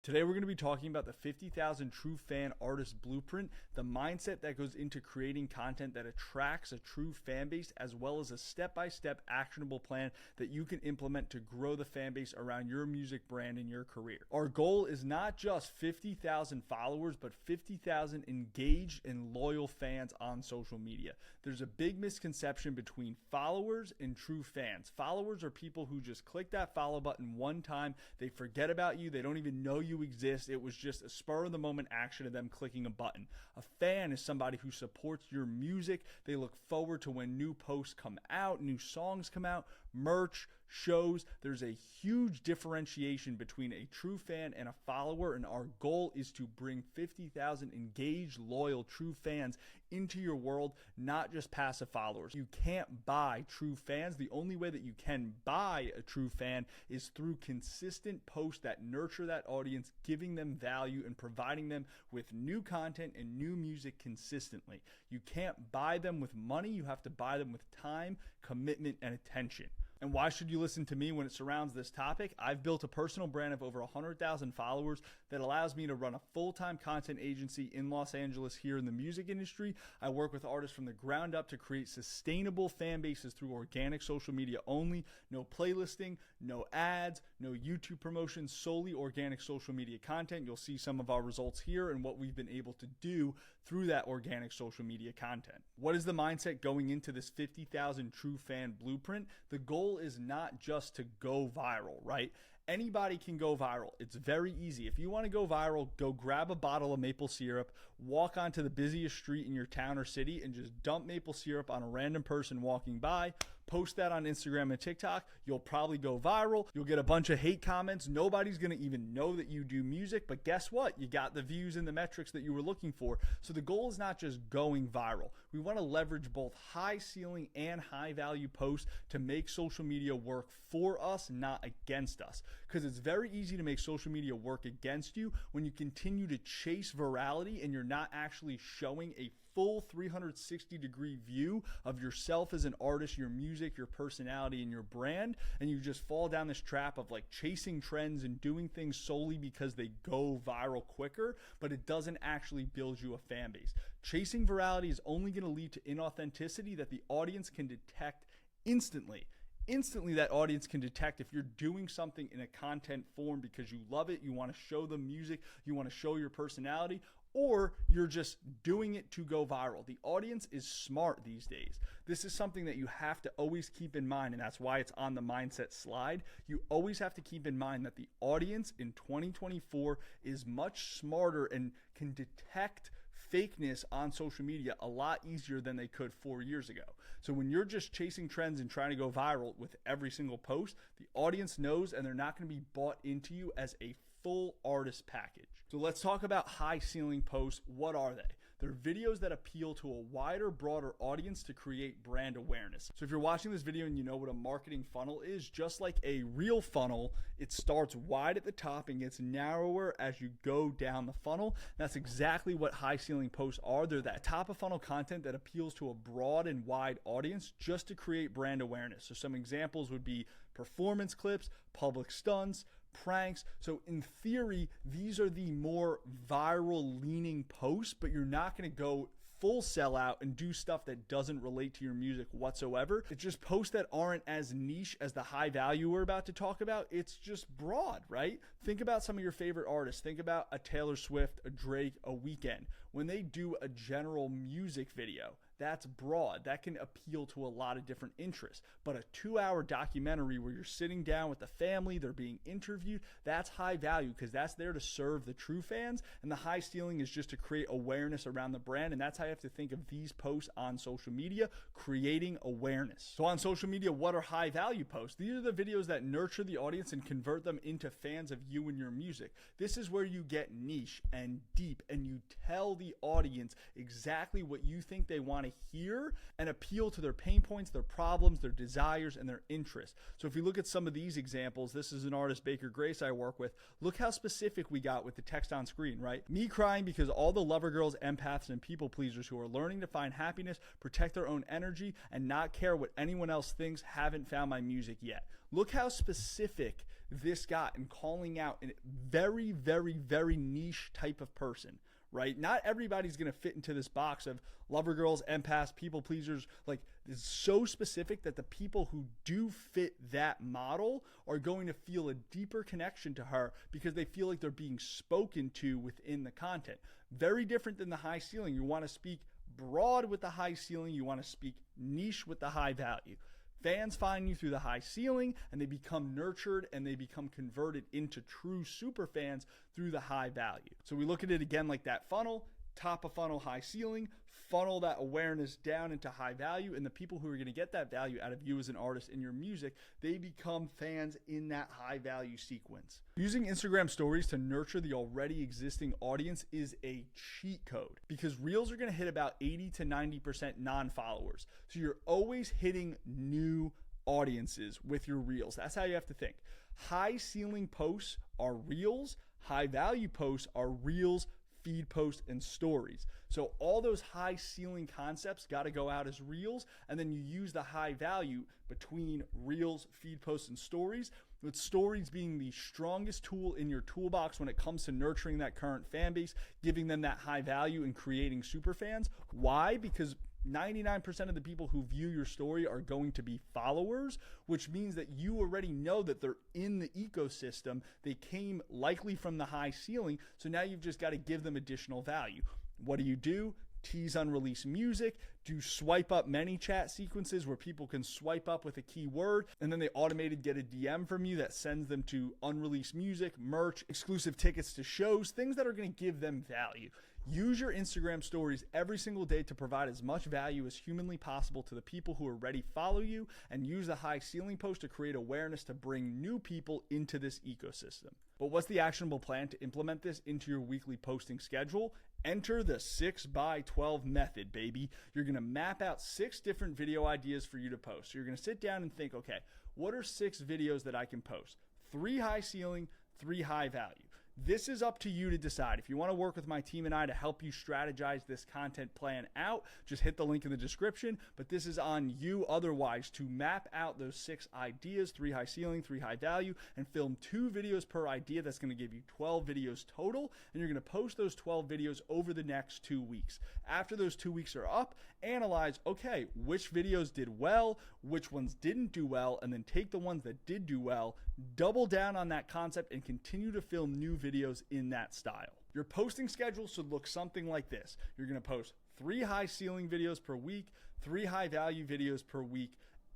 Today we're going to be talking about the 50,000 True Fan Artist Blueprint, the mindset that goes into creating content that attracts a true fan base, as well as a step-by-step actionable plan that you can implement to grow the fan base around your music brand and your career. Our goal is not just 50,000 followers, but 50,000 engaged and loyal fans on social media. There's a big misconception between followers and true fans. Followers are people who just click that follow button one time, they forget about you, they don't even know you exist. It was just a spur of the moment action of them clicking a button. A fan is somebody who supports your music. They look forward to when new posts come out, new songs come out, merch, shows. There's a huge differentiation between a true fan and a follower, and our goal is to bring 50,000 engaged, loyal, true fans into your world, not just passive followers. You can't buy true fans. The only way that you can buy a true fan is through consistent posts that nurture that audience, giving them value and providing them with new content and new music consistently. You can't buy them with money. You have to buy them with time, commitment, and attention. And why should you listen to me when it surrounds this topic? I've built a personal brand of over 100,000 followers that allows me to run a full-time content agency in Los Angeles here in the music industry. I work with artists from the ground up to create sustainable fan bases through organic social media only, no playlisting, no ads, no YouTube promotions, solely organic social media content. You'll see some of our results here and what we've been able to do through that organic social media content. What is the mindset going into this 50,000 True Fan Blueprint? The goal is not just to go viral, right? Anybody can go viral. It's very easy. If you want to go viral, go grab a bottle of maple syrup, walk onto the busiest street in your town or city, and just dump maple syrup on a random person walking by. Post that on Instagram and TikTok. You'll probably go viral. You'll get a bunch of hate comments. Nobody's going to even know that you do music, but guess what? You got the views and the metrics that you were looking for. So the goal is not just going viral. We want to leverage both high ceiling and high value posts to make social media work for us, not against us. Because it's very easy to make social media work against you when you continue to chase virality and you're not actually showing a full 360-degree view of yourself as an artist, your music, your personality, and your brand, and you just fall down this trap of like chasing trends and doing things solely because they go viral quicker, but it doesn't actually build you a fan base. Chasing virality is only going to lead to inauthenticity that the audience can detect instantly. Instantly, that audience can detect if you're doing something in a content form because you love it, you want to show them music, you want to show your personality, or you're just doing it to go viral. The audience is smart these days. This is something that you have to always keep in mind, and that's why it's on the mindset slide. You always have to keep in mind that the audience in 2024 is much smarter and can detect fakeness on social media a lot easier than they could 4 years ago. So when you're just chasing trends and trying to go viral with every single post, the audience knows and they're not going to be bought into you as a full artist package. So let's talk about high ceiling posts. What are they? They're videos that appeal to a wider, broader audience to create brand awareness. So if you're watching this video and you know what a marketing funnel is, just like a real funnel, it starts wide at the top and gets narrower as you go down the funnel. That's exactly what high ceiling posts are. They're that top of funnel content that appeals to a broad and wide audience just to create brand awareness. So some examples would be performance clips, public stunts, pranks. So in theory, these are the more viral leaning posts, but you're not going to go full sellout and do stuff that doesn't relate to your music whatsoever. It's just posts that aren't as niche as the high value we're about to talk about. It's just broad, right? Think about some of your favorite artists. Think about a Taylor Swift, a Drake, a Weeknd. When they do a general music video, that's broad. That can appeal to a lot of different interests. But a 2-hour documentary where you're sitting down with the family, they're being interviewed, that's high value because that's there to serve the true fans. And the high ceiling is just to create awareness around the brand. And that's how you have to think of these posts on social media, creating awareness. So on social media, what are high value posts? These are the videos that nurture the audience and convert them into fans of you and your music. This is where you get niche and deep and you tell the audience exactly what you think they want to hear and appeal to their pain points, their problems, their desires, and their interests. So if you look at some of these examples, this is an artist, Baker Grace, I work with. Look how specific we got with the text on screen, right? Me crying because all the lover girls, empaths, and people pleasers who are learning to find happiness, protect their own energy, and not care what anyone else thinks haven't found my music yet. Look how specific this guy and calling out a very, very, very niche type of person, right? Not everybody's going to fit into this box of lover girls, empaths, people pleasers. Like, it's so specific that the people who do fit that model are going to feel a deeper connection to her because they feel like they're being spoken to within the content. Very different than the high ceiling. You want to speak broad with the high ceiling. You want to speak niche with the high value. Fans find you through the high ceiling, and they become nurtured and they become converted into true super fans through the high value. So we look at it again like that funnel: top of funnel, high ceiling, funnel that awareness down into high value, and the people who are going to get that value out of you as an artist in your music, they become fans in that high value sequence. Using Instagram stories to nurture the already existing audience is a cheat code because Reels are going to hit about 80 to 90% non-followers. So you're always hitting new audiences with your Reels. That's how you have to think. High ceiling posts are Reels, high value posts are Reels, feed posts, and stories. So all those high ceiling concepts got to go out as Reels, and then you use the high value between Reels, feed posts, and stories, with stories being the strongest tool in your toolbox when it comes to nurturing that current fan base, giving them that high value and creating super fans. Why? Because 99% of the people who view your story are going to be followers, which means that you already know that they're in the ecosystem. They came likely from the high ceiling, so now you've just got to give them additional value. What do? Tease unreleased music, do swipe up many chat sequences where people can swipe up with a keyword, and then they automated get a DM from you that sends them to unreleased music, merch, exclusive tickets to shows, things that are going to give them value. Use your Instagram stories every single day to provide as much value as humanly possible to the people who already follow you, and use the high ceiling post to create awareness to bring new people into this ecosystem. But what's the actionable plan to implement this into your weekly posting schedule? Enter the 6x12 method, baby. You're going to map out 6 different video ideas for you to post. So you're going to sit down and think, okay, what are 6 videos that I can post? 3 high ceiling, 3 high value. This is up to you to decide. If you want to work with my team and I to help you strategize this content plan out, just hit the link in the description. But this is on you otherwise to map out those 6 ideas, 3 high ceiling, 3 high value, and film 2 videos per idea. That's going to give you 12 videos total. And you're going to post those 12 videos over the next 2 weeks. After those 2 weeks are up, analyze, okay, which videos did well, which ones didn't do well, and then take the ones that did do well, double down on that concept, and continue to film new videos in that style. Your posting schedule should look something like this. You're going to post 3 high ceiling videos per week, 3 high value videos per week,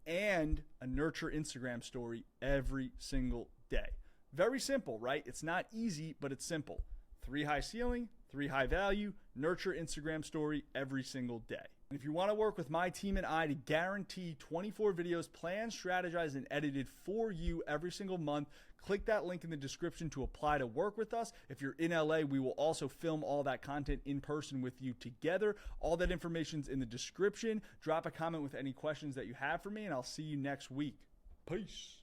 and a nurture Instagram story every single day. Very simple, right? It's not easy, but it's simple. 3 high ceiling, 3 high value, nurture Instagram story every single day. And if you want to work with my team and I to guarantee 24 videos planned, strategized, and edited for you every single month, click that link in the description to apply to work with us. If you're in LA, we will also film all that content in person with you together. All that information's in the description. Drop a comment with any questions that you have for me, and I'll see you next week. Peace.